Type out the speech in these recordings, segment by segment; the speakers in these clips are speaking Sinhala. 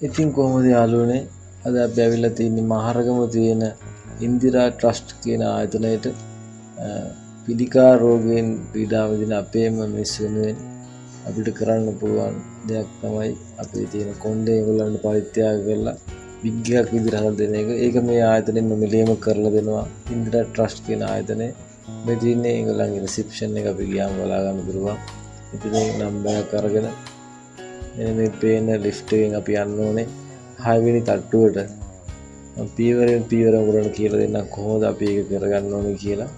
ඉතින් කොහොමද යාළුවනේ අද අපි ඇවිල්ලා තින්නේ මහරගම තියෙන ඉන්දිරා ට්‍රස්ට් කියන ආයතනයට පිළිකා රෝගයෙන් පීඩා විඳින අපේම මිනිස්සු වෙනුවෙන් අපිට කරන්න පුළුවන් දෙයක් තමයි අපේ තියෙන කොණ්ඩේ ඒගොල්ලන්ට පරිත්‍යාග කරලා විග්ගයක් විදිහට හදලා දෙන එක. ඒක මේ ආයතනයෙන් මෙලෙම කරලා දෙනවා ඉන්දිරා ට්‍රස්ට් කියන ආයතනය. මේ තියෙන්නේ ඒගොල්ලන්ගේ රිසෙප්ෂන් එක අපි ගියාම බලා ගන්න පුළුවන්. ඉතින් මේ නම්බර් එක අරගෙන මේ පේන ලිෆ්ට් එකෙන් අපි යන්න ඕනේ 6 වෙනි තට්ටුවට. මම පීවරෙන් පීවර උරන කියලා දෙන්නම් කොහොමද අපි ඒක කරගන්න ඕනේ කියලා.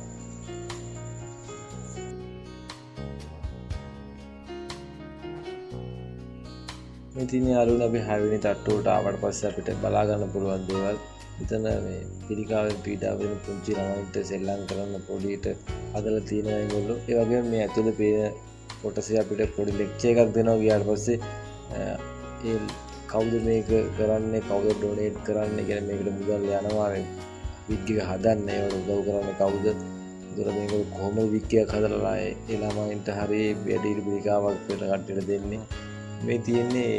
මේ තියෙන යාළුවනේ අපි 6 වෙනි තට්ටුවට ආවට පස්සේ අපිට බලා ගන්න පුළුවන් දේවල්. මෙතන මේ පිළිකාවෙන් පීඩා වෙන පුංචි ළමයින්ට සෙල්ලම් කරන්න පොඩියට හදලා තියෙනවා ඒගොල්ලෝ. ඒ වගේම මේ ඇතුලේ පේන කොටසේ අපිට පොඩි ලෙක්චර් එකක් දෙනවා. ගියාට පස්සේ ඒ කවුද මේක කරන්නේ, කවුද ඩොනේට් කරන්නේ කියන මේකට මුදල් යනවා විග් එක හදන්න ඒවට උදව් කරන්නේ කවුද, ඒතර මේක කොහොමද විග් එකක් හදලා ඒ ළමයින්ට හරිය වැඩි පිළිකාවක් වෙන කට්ටියට දෙන්නේ. මේ තියෙන්නේ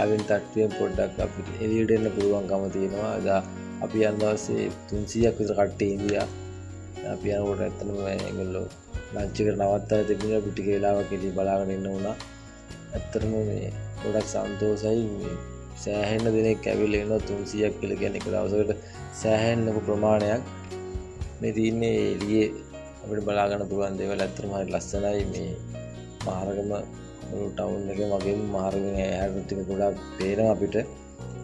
ආවෙන් තට්ටුවෙන් පොඩ්ඩක් අපිට එළියට එන්න පුළුවන්කම තියෙනවා. එදා අපි යන දවසේ 300ක් විතර කට්ටිය ඉඳියා. අපි යනකොට ඇත්තටම මේගොල්ලෝ ලන්ච් එකට නවත්තලා තිබුණා. අපි ටික වෙලාවක් එළිය බලාගෙන ඉන්න උනා. ඇත්තටම මේ ගොඩක් සන්තෝෂයි. මේ සෑහෙන දිනක් ඇවිල්ලා ඉන්නවා 300ක් කියලා කියන්නේ එක දවසකට සෑහෙන ලොකු ප්‍රමාණයක්. මේ තියෙන්නේ එළියේ අපිට බලා ගන්න පුළුවන් දේවල් ඇත්තටම හරි ලස්සනයි. මේ මහරගම ටවුන් එකේ වගේම මහරගම ඇහැට ටික ගොඩක් පේනවා අපිට.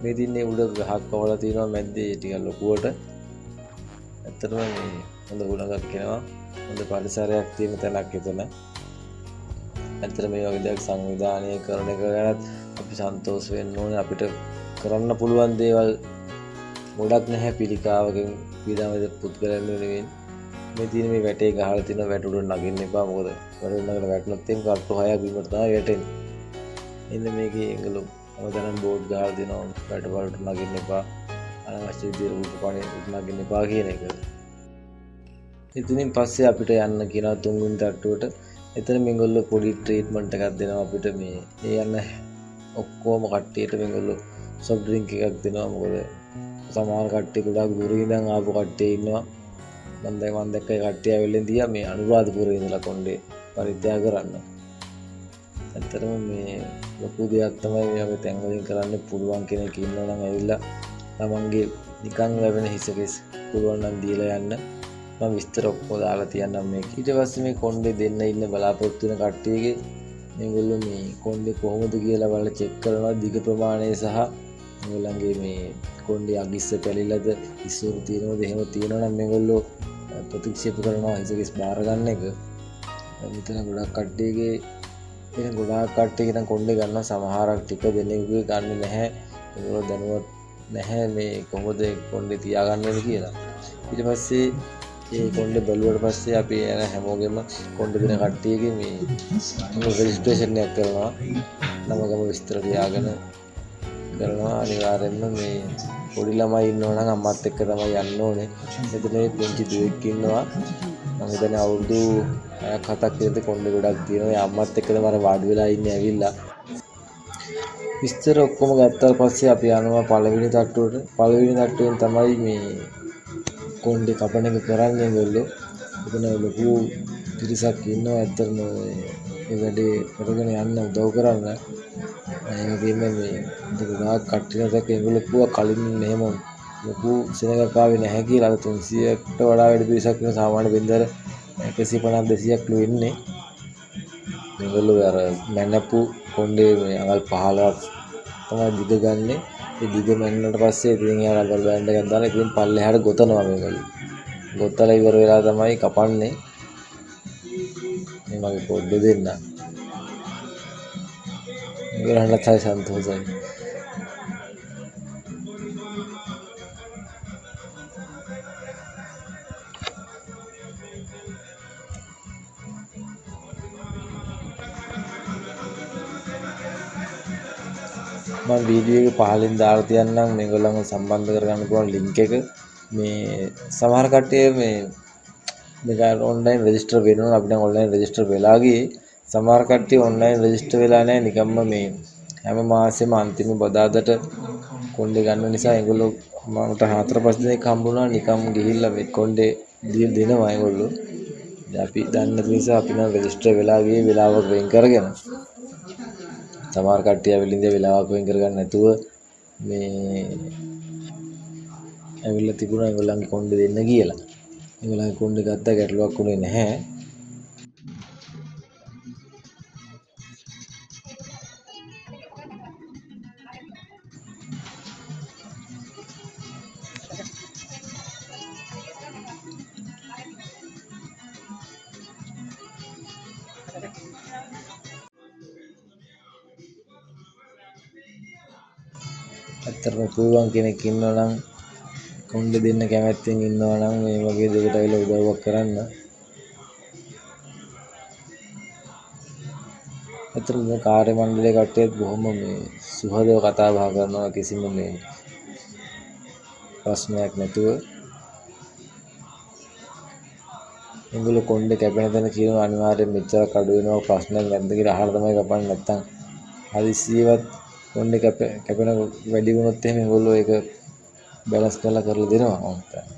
මේ තින්නේ උඩ ගහක් පවලා තියෙනවා මැද්දේ ටික ලොකුවට. ඇත්තටම මේ හොඳ ගුණයක් කියනවා. හොඳ පරිසරයක් තියෙන තැනක් එතන. ඇත්තට මේ වගේ දෙයක් සංවිධානය කරන එක ගැනත් අපි සන්තෝෂ වෙන්න ඕනේ. අපිට කරන්න පුළුවන් දේවල් ගොඩක් නැහැ පිළිකාවකින් පීඩා වේද පුද්ගලයන් වෙනුවෙන්. මේ තියෙන මේ වැටේ ගහලා තියෙන වැට උඩ නගින්න එපා. මොකද වැට උඩ නගලා වැටුනොත් එම් කට්ටු 6ක් බිමට තමයි වැටෙන්නේ. එන්න මේකේ එංගලු අවදානම් බෝඩ් ගහලා දෙනවා වැට වලට නගින්න එපා. අනවශ්‍ය විදිහට උඩ පණේ නගින්න එපා කියන එක. ඉතින් පස්සේ අපිට යන්න කියනවා 3 වෙනි තට්ටුවට. එතන මේගොල්ලෝ පොඩි ට්‍රීට්මන්ට් එකක් දෙනවා අපිට. මේ ඒ යන ඔක්කොම කට්ටියට මේගොල්ලෝ සොෆ්ට් ඩ්‍රින්ක් එකක් දෙනවා. මොකද සමහර කට්ටිය ගොඩාක් දුරින් ඉඳන් ආපු කට්ටිය ඉන්නවා. මම දැක්ක ඒ කට්ටිය ඇවිල්ලා ඉඳියා මේ අනුරාධපුරේ ඉඳලා කොණ්ඩේ පරිත්‍යාග කරන්න. ඇත්තටම මේ ලොකු දෙයක් තමයි මේ අපි තැන් වලින් කරන්න පුළුවන් කෙනෙක් ඉන්නවා නම් ඇවිල්ලා තමන්ගේ නිකන් ලැබෙන හිසකෙස් පුළුවන් නම් දීලා යන්න. මම විස්තර ඔක්කොම දාලා තියන්නම් මේක. ඊට පස්සේ මේ කොණ්ඩේ දෙන්න ඉන්න බලාපොරොත්තු වෙන කට්ටියගේ මේගොල්ලෝ මේ කොණ්ඩේ කොහොමද කියලා බලලා චෙක් කරනවා. දිග ප්‍රමාණය සහ මේගොල්ලන්ගේ මේ කොණ්ඩේ අගිස්ස පැලිලාද ඉස්සුරු තියෙනවද එහෙම තියෙනවා නම් මේගොල්ලෝ ප්‍රතික්ෂේප කරනවා හිසකෙස් බාර ගන්න එක. මෙතන ගොඩක් කට්ටියගේ එන ගොඩාක් කට්ටිය නම් කොණ්ඩේ ගන්න සමහරක් ටික දෙනෙකුගේ ගන්න නැහැ. ඒගොල්ලෝ දැනුවත් නැහැ මේ කොහොමද කොණ්ඩේ තියාගන්නේ කියලා. ඊට පස්සේ ඒ කොණ්ඩේ බැලුවට පස්සේ අපි යන හැමෝගෙම කොණ්ඩේ දෙන කට්ටියගේ මේ රෙජිස්ට්‍රේෂන් එකක් කරනවා. නමගම විස්තර තියාගෙන කරනවා. අනිවාර්යෙන්ම මේ පොඩි ළමයි ඉන්නවා නම් අම්මත් එක්ක තමයි යන්න ඕනේ. මෙතන මේ පුංචි දුවෙක් ඉන්නවා. මම හිතන්නේ අවුරුදු 6ක් 7ක් විතර කොණ්ඩේ ගොඩක් තියෙනවා. ඒ අම්මත් එක්ක තමයි වාඩි වෙලා ඉන්නේ ඇවිල්ලා. විස්තර ඔක්කොම ගත්තාට පස්සේ අපි යනවා පළවෙනි තට්ටුවට. පළවෙනි තට්ටුවෙන් තමයි මේ කොණ්ඩේ කපන එක කරන්නේ ඒගොල්ලෝ. එතන ලොකු පිරිසක් ඉන්නවා. ඇත්තටම මේ වැඩේ කරගෙන යන්න උදව් කරන්න. ඒ වගේම මේ ගොඩාක් කට්ටියකට ඒගොල්ලෝ පුවා කලින් මෙහෙම ලොකු සෙනගක් ආවේ නැහැ කියලා. අද 300කට වඩා වැඩි පිරිසක් වෙන සාමාන්‍ය බින්දර 150 200ක් ලු ඉන්නේ. මේගොල්ලෝ අර මැනපු කොණ්ඩේ මේ අඟල් 15ක් තමයි දිග ගන්නෙ. ඒ දිග මැන්නට පස්සේ ඉතින් යා රබර් බෑන්ඩ් එකක් දාලා ඉතින් පල්ලෙහාට ගොතනවා මේගොල්ලෝ. ගොතලා ඉවර වෙලා තමයි කපන්නේ. මේ මගේ පොඩ්ඩ දෙන්න. මේගොල්ලන්ට තමයි සන්තෝෂයි. මම වීඩියෝ එක පහලින් දාලා තියන්නම් මේගොල්ලන්ව සම්බන්ධ කරගන්න පුළුවන් ලින්ක් එක. මේ සමහර කට්ටිය මේක ඔන්ලයින් රෙජිස්ටර් වෙනවා. අපි නම් ඔන්ලයින් රෙජිස්ටර් වෙලා ගියේ. සමහර කට්ටිය ඔන්ලයින් රෙජිස්ටර් වෙලා නැහැ. නිකම්ම මේ හැම මාසෙම අන්තිම බදාදට කොණ්ඩේ ගන්න නිසා ඒගොල්ලෝ මට 4-5 දිනක් හම්බුණා නිකම් ගිහිල්ලා මේ කොණ්ඩේ දෙනවා ඒගොල්ලෝ. අපි දන්නේ නැති නිසා අපි නම් රෙජිස්ටර් වෙලා ගියේ වෙලාවක වෙන් කරගෙන. සමහර කට්ටිය ඇවිල්ලා වෙලාවක වෙන් කරගන්න නැතුව මේ ඇවිල්ලා තිබුණා ඒගොල්ලන්ගේ කොණ්ඩේ දෙන්න කියලා. ඒගොල්ලන්ගේ කොණ්ඩේ ගත්තා ගැටලුවක් උනේ නැහැ. ඇත්තටම පුළුවන් කෙනෙක් ඉන්නවා නම් කොණ්ඩේ දෙන්න කැමැත්තෙන් ඉන්නවා නම් මේ වගේ දෙයකට ඇවිල්ලා උදව්වක් කරන්න. ඇත්තටම කාර්ය මණ්ඩලයේ කට්ටියත් බොහොම මේ සුහදව කතා බහ කරනවා කිසිම මේ ප්‍රශ්නයක් නැතුව. ඒගොල්ලෝ කොණ්ඩේ කැපෙන තැන කියනවා අනිවාර්යෙන් මෙච්චර කඩු වෙනවා ප්‍රශ්නයක් නැද්ද කියලා අහලා තමයි කපන්නේ. නැත්තම් හදිසියෙවත් කොණ්ඩේ කැපෙන වැඩි වුණොත් එහෙම ඒගොල්ලෝ ඒක බැලන්ස් කරලා දෙනවා මම හිතන්නේ.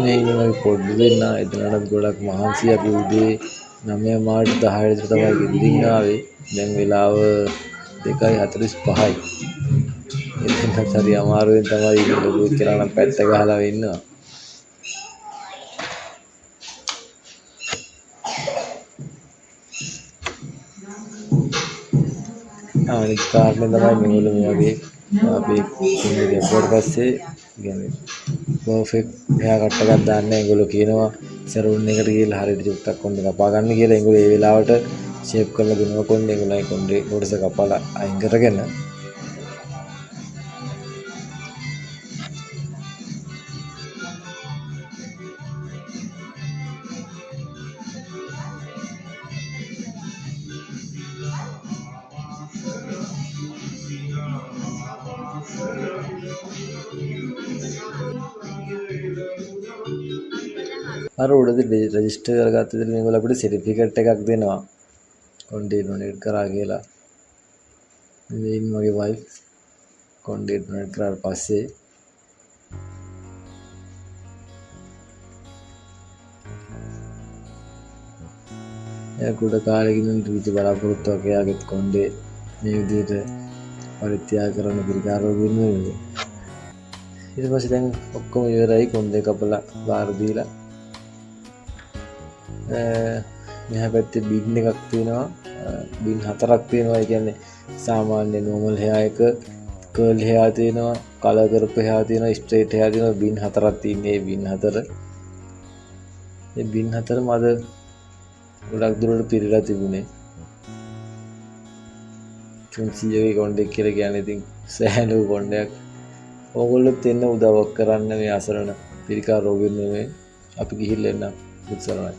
මේ ඉන්නේ පොඩ්ඩු දෙන්න එතනට ගොඩක් මහන්සි අපි උදේ 9 මාට 10 ට තමයි ගෙදරින් ආවේ. දැන් වෙලාව 2:45යි. එතනත් හරි අමාරුවෙන් තමයි ඉන්නේ. ලොකු කියලා නම් පැත්ත ගහලා ඉන්නවා. අනිත් කාරණේ තමයි මේගොල්ලෝ මේ වගේ අපි ඉන්නේ දැක්වට පස්සේ කියන්නේ පර්ෆෙක්ට් hear cut එකක් දාන්න ඒගොල්ලෝ කියනවා සැලූන් එකට ගිහලා හරියට චුට්ටක් කොණ්ඩේ කපා ගන්න කියලා. ඒගොල්ලෝ ඒ වෙලාවට ෂේප් කරලා දෙනවා කොණ්ඩේ. ඒගොල්ලෝ කොණ්ඩේ කොටස කපලා අයින් කරගෙන අර උඩදී රෙජිස්ටර් කරගත්ත ඉතින් මේගොල්ලෝ අපිට සර්ටිෆිකේට් එකක් දෙනවා කොණ්ඩේ ඩොනේට් කරා කියලා. මේ මගේ වයිෆ් කොණ්ඩේ ඩොනේට් කරාට පස්සේ එයා කුඩ කාලෙකින් රීති බලාපොරොත්තුවක් එයාගෙත් කොණ්ඩේ මේ විදිහට පරිත්‍යාග කරන පිළිකාරෝගින් වෙන්නේ. ඊට පස්සේ දැන් ඔක්කොම ඉවරයි කොණ්ඩේ කපලා බාර දීලා. මෙහා පැත්තේ බින් එකක් තියෙනවා. බින් 4ක් තියෙනවා. ඒ කියන්නේ සාමාන්‍ය normal hair එක, curl hair තියෙනවා, color කරපු hair තියෙනවා, straight hair තියෙනවා. බින් 4ක් තියෙන්නේ. බින් 4. මේ බින් 4 මද ගොඩක් දුරට පිරීලා තිබුණේ. 300ගේ කොණ්ඩෙක් කියලා කියන්නේ ඉතින් සෑහෙන කොණ්ඩයක්. ඕගොල්ලොත් එන්න උදව්වක් කරන්න මේ අසරණ පිළිකා රෝගීන් නෙමෙයි. අපි ගිහිල්ලා එන්න උත්සාහයි.